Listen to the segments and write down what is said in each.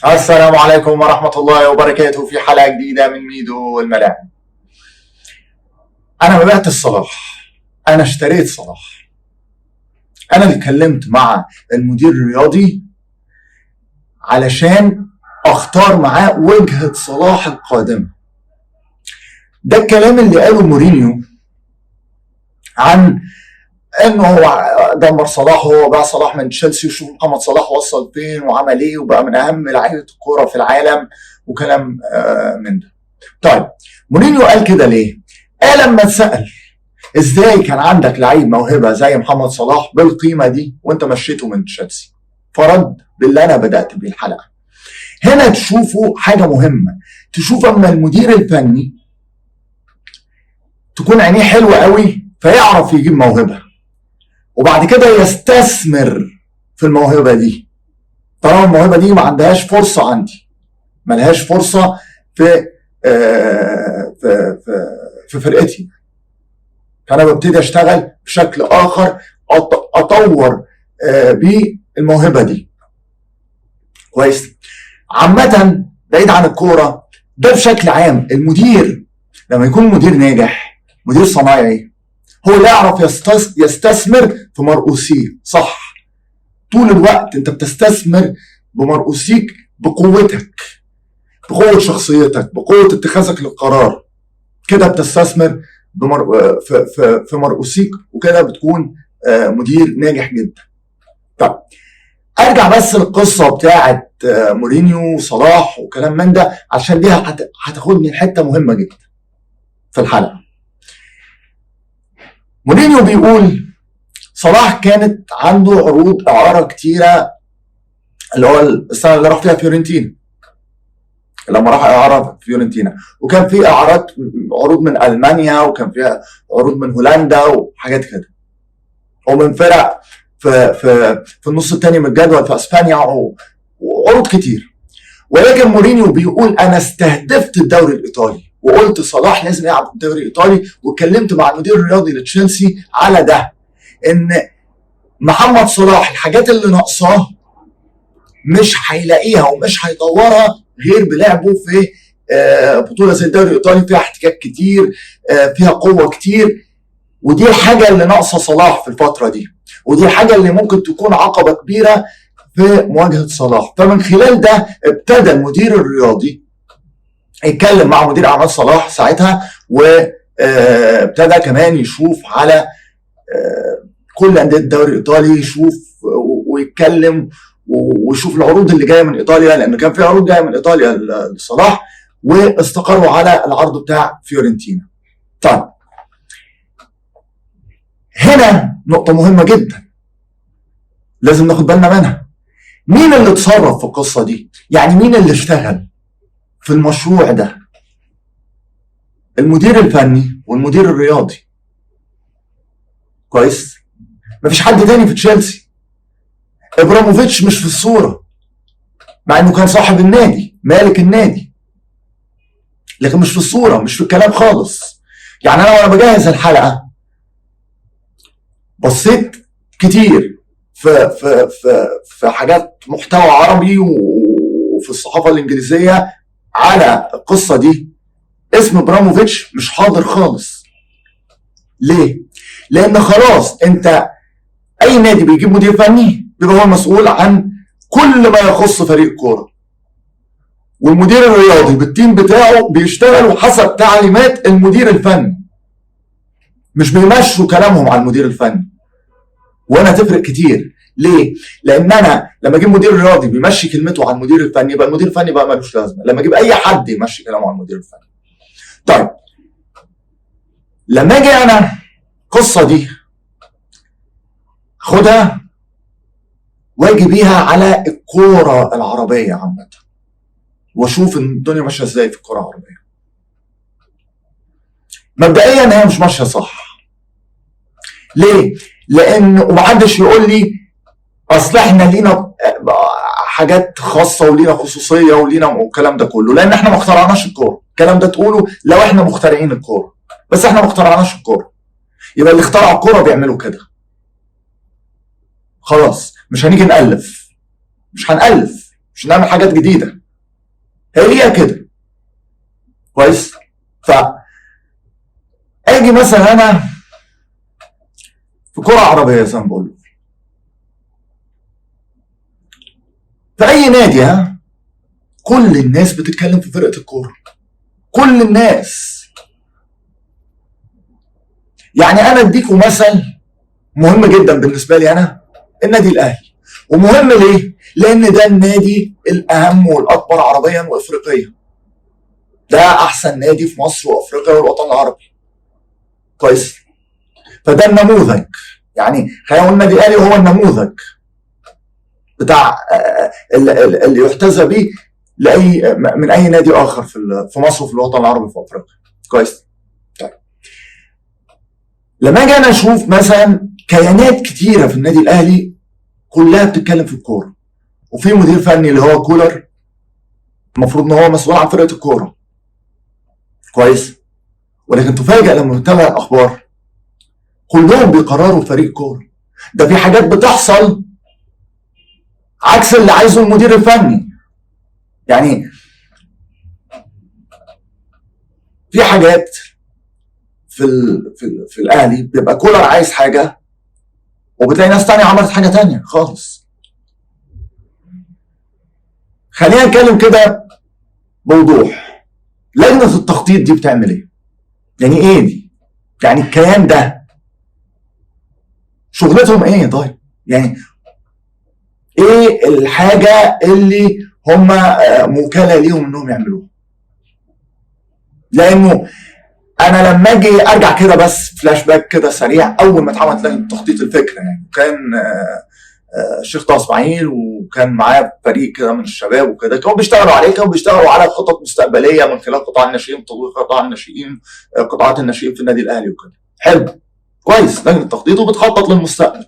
السلام عليكم ورحمة الله وبركاته في حلقة جديدة من ميدو الملاعب. أنا ما بعت صلاح، أنا اشتريت صلاح. أنا اللي اتكلمت مع المدير الرياضي علشان أختار معاه وجهة صلاح القادمة. ده الكلام اللي قاله مورينيو عن انه هو دمر صلاح وهو باع صلاح من تشيلسي، وشوف محمد صلاح وصل فين وعمل ايه وبقى من اهم لعيبه الكوره في العالم وكلام من ده. طيب مورينيو قال كده ليه؟ قال لما اتسال ازاي كان عندك لعيب موهبه زي محمد صلاح بالقيمه دي وانت مشيته من تشيلسي؟ فرد باللي انا بدات بيه الحلقه. هنا تشوفوا حاجه مهمه، تشوف اما المدير الفني تكون عينيه حلوه قوي فيعرف يجيب موهبه، وبعد كده يستثمر في الموهبه دي. طالما الموهبه دي ما عندهاش فرصه عندي، ما لهاش فرصه في في فرقتي، فانا ببتدي اشتغل بشكل اخر اطور بالموهبه دي. كويس. عامه بعيد عن الكوره، ده بشكل عام المدير لما يكون مدير ناجح، مدير صنايعي، هو اللي يعرف يستثمر في مرؤوسيه. صح، طول الوقت انت بتستثمر بمرؤوسيك، بقوتك، بقوة شخصيتك، بقوة اتخاذك للقرار. كده بتستثمر في مرؤوسيك، وكده بتكون مدير ناجح جدا. طب ارجع بس للقصة بتاعت مورينيو وصلاح وكلام من ده، عشان دي هتاخدني لحتة مهمة جدا في الحلقة. مورينيو بيقول صلاح كانت عنده عروض اعاره كتيره، اللي هو السنه اللي راح فيها فيورنتينا، لما راح اعاره في فيورنتينا، وكان في عروض من المانيا، وكان فيها عروض من هولندا وحاجات كده، ومن فرق في النص الثاني من الجدول في اسبانيا، وعروض كتير. ولكن مورينيو بيقول انا استهدفت الدوري الايطالي، وقلت صلاح لازم يلعب في الدوري الايطالي، واتكلمت مع المدير الرياضي لتشيلسي على ده، ان محمد صلاح الحاجات اللي ناقصاه مش هيلاقيها ومش هيطورها غير بلعبه في بطوله زي الدوري الايطالي، فيها احتكاك كتير، فيها قوه كتير، ودي الحاجه اللي ناقصه صلاح في الفتره دي، ودي الحاجه اللي ممكن تكون عقبه كبيره في مواجهه صلاح. فمن خلال ده ابتدى المدير الرياضي يتكلم مع مدير اعمال صلاح ساعتها، وابتدى كمان يشوف على كل انديه الدوري الايطالي، يشوف ويتكلم ويشوف العروض اللي جايه من ايطاليا، لان كان في عروض جايه من ايطاليا لصلاح، واستقروا على العرض بتاع فيورنتينا. طيب هنا نقطه مهمه جدا لازم ناخد بالنا منها. مين اللي اتصرف في القصه دي؟ يعني مين اللي اشتغل في المشروع ده؟ المدير الفني والمدير الرياضي. كويس. مفيش حد تاني في تشيلسي. ابراموفيتش مش في الصوره، مع انه كان صاحب النادي، مالك النادي، لكن مش في الصوره، مش في الكلام خالص. يعني انا وانا بجهز الحلقه بصيت كتير في حاجات محتوى عربي وفي الصحافه الانجليزيه على القصه دي. اسم ابراموفيتش مش حاضر خالص. ليه؟ لان خلاص انت اي نادي بيجيب مدير فني بيبقى هو مسؤول عن كل ما يخص فريق الكوره، والمدير الرياضي بالتيم بتاعه بيشتغلوا حسب تعليمات المدير الفني، مش بيمشوا كلامهم على المدير الفني. وانا تفرق كتير. ليه؟ لان انا لما اجيب مدير رياضي بيمشي كلمته على المدير الفني، يبقى المدير الفني بقى ملوش لازمه. لما اجيب اي حد يمشي كلامه على المدير الفني. طيب لما اجي انا القصه دي خدها واجي بيها على الكوره العربيه عامه، واشوف الدنيا ماشيه ازاي في الكوره العربيه. مبدئيا هي مش ماشيه صح. ليه؟ لان ومحدش يقول لي اصل احنا لينا حاجات خاصه ولينا خصوصيه ولينا والكلام ده كله، لان احنا ما اخترعناش الكوره. الكلام ده تقوله لو احنا مخترعين الكوره، بس احنا ما اخترعناش الكوره. يبقى اللي اخترعوا الكوره بيعملوا كده. خلاص مش هنيجي نألف، مش هنألف. مش نعمل حاجات جديده، هي كده. كويس. ف اجي مثلا انا في كره عربيه زي ما بقول، في اي نادي، ها، كل الناس بتتكلم في فرقه الكوره، كل الناس. يعني انا اديكم مثل مهم جدا بالنسبه لي انا، النادي الاهلي. ومهم ليه؟ لان ده النادي الاهم والاكبر عربيا وافريقيا. ده احسن نادي في مصر وافريقيا والوطن العربي. كويس. فده النموذج، يعني خلينا نقول النادي الاهلي هو النموذج بتاع اللي يحتذى به لاي من اي نادي اخر في مصر وفي الوطن العربي وفي افريقيا. كويس. طيب لما اجي انا اشوف مثلا كيانات كتيره في النادي الاهلي كلها بتتكلم في الكوره، وفي مدير فني اللي هو كولر المفروض ان هو مسؤول عن فرقه الكوره. كويس. ولكن تفاجئ لما تتابع الاخبار كلهم بيقرروا فريق كوره. ده في حاجات بتحصل عكس اللي عايزه المدير الفني. يعني في حاجات في الاهلي بيبقى كولر عايز حاجه وبتلاقي ناس تانية عملت حاجه تانية خالص. خلينا نتكلم كده بوضوح. لجنه التخطيط دي بتعمل ايه؟ يعني ايه دي؟ يعني الكيان ده شغلتهم ايه؟ طيب يعني ايه الحاجه اللي هم موكله ليهم انهم يعملوها؟ لانه انا لما اجي ارجع كده بس فلاش باك كده سريع، اول ما اتعملت لجنه تخطيط الفكره يعني كان الشيخ طه اسماعيل وكان معاه فريق كده من الشباب وكده، كانوا بيشتغلوا عليه، كانوا بيشتغلوا على خطط مستقبليه من خلال قطاع الناشئين، تطوير قطاع الناشئين، قطاعات الناشئين في النادي الاهلي وكده. حلو. كويس. لجنه تخطيط وبتخطط للمستقبل،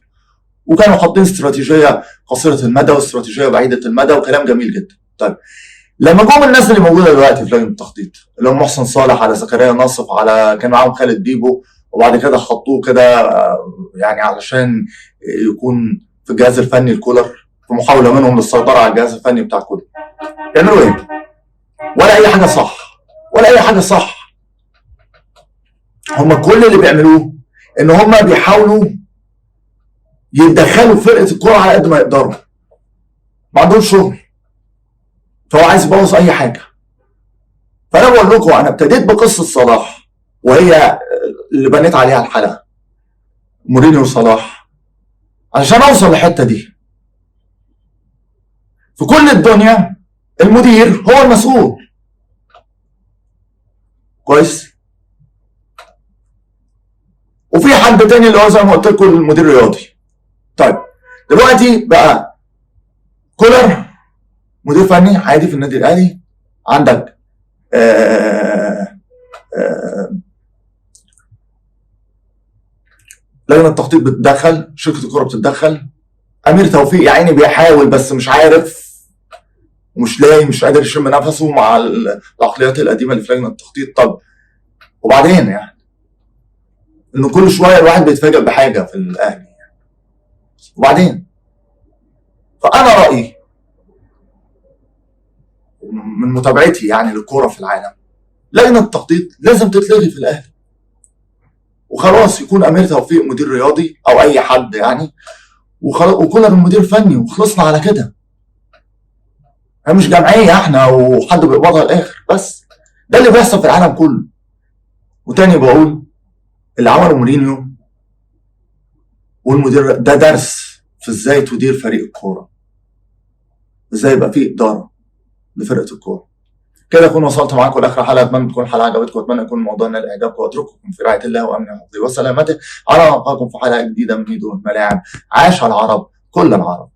وكانوا حاطين استراتيجيه قصيره المدى واستراتيجيه بعيده المدى وكلام جميل جدا. طيب لما جم الناس اللي موجوده دلوقتي في لجنه التخطيط اللي هم محسن صالح على زكريا ناصف على كان معاهم خالد بيبو، وبعد كده حطوه كده يعني علشان يكون في الجهاز الفني الكولر في محاوله منهم للسيطره على الجهاز الفني بتاع كولر. يعملوا ايه؟ ولا اي حاجه صح، ولا اي حاجه صح. هم كل اللي بيعملوه ان هم بيحاولوا يتدخلوا في فرقه الكوره على قد ما يقدروا. ما عندهمش شغل، فهو عايز يبوظ اي حاجه. فانا بقول لكم انا ابتديت بقصه صلاح وهي اللي بنيت عليها الحلقه، مورينيو وصلاح، علشان اوصل للحته دي. في كل الدنيا المدير هو المسؤول. كويس. وفي حد تاني اللي هو زي ما قلت لكم المدير الرياضي. طيب دلوقتي بقى كولر مدير فني عادي في النادي الاهلي، عندك لجنه التخطيط بتتدخل، شركه الكوره بتتدخل، امير توفيق يا عيني بيحاول بس مش عارف ومش لاقي، مش قادر يشم نفسه مع العقليات القديمه اللي في لجنه التخطيط. طب وبعدين يعني انه كل شويه الواحد بيتفاجئ بحاجه في الاهلي يعني. وبعدين فانا رايي من متابعتي يعني للكوره في العالم، لجنه التخطيط لازم تتلغي في الاهلي وخلاص، يكون امير توفيق مدير رياضي او اي حد يعني، وكولر المدير الفني وخلصنا على كده. هي مش جمعيه احنا وحد بيقبضها الاخر بس. ده اللي بيحصل في العالم كله. وتاني بقول اللي عمله مورينيو والمدير ده درس في ازاي تدير فريق الكوره، ازاي يبقى فيه اداره لفرقه الكوره. كده اكون وصلت معاكم لاخر حلقه. اتمنى تكون الحلقه عجبتكم، واتمنى يكون الموضوع نال اعجابكم، واترككم في رعايه الله وامنه وحفظه وسلامته. على القاكم في حلقه جديده من ميدو الملاعب. عاش العرب كل العرب.